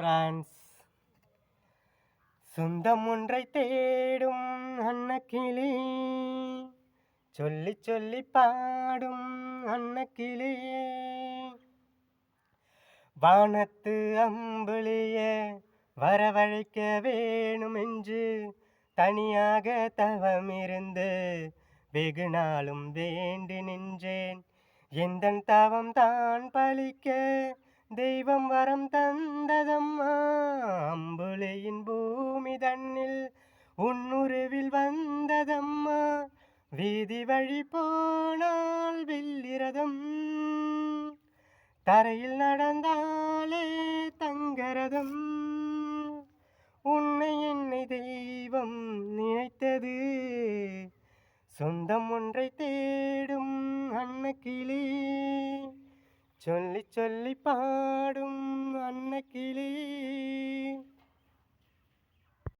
France. சொந்தம் ஒன்றை தேடும் அன்னக்கிளி, சொல்லி சொல்லி பாடும் அன்னக்கிளியே, வானத்து அம்புலிய வரவழைக்க வேணும் என்று தனியாக தவமிருந்து வெகு நாளும் வேண்டி நின்றேன். எந்தன் தவம் தான் பலிக்க தெய்வம் வரம் தந்ததம்மா, அம்புலியின் பூமி தன்னில் உன்னுருவில் வந்ததம்மா. வீதி வழி போனால் வெள்ளிரதம், தரையில் நடந்தாலே தங்கரதம். உன்னை என்னை தெய்வம் நினைத்தது, சொந்தம் ஒன்றை தேடும் அன்னக்கிளி, சொல்லி சொல்லி பாடும் அன்னக்கிளி.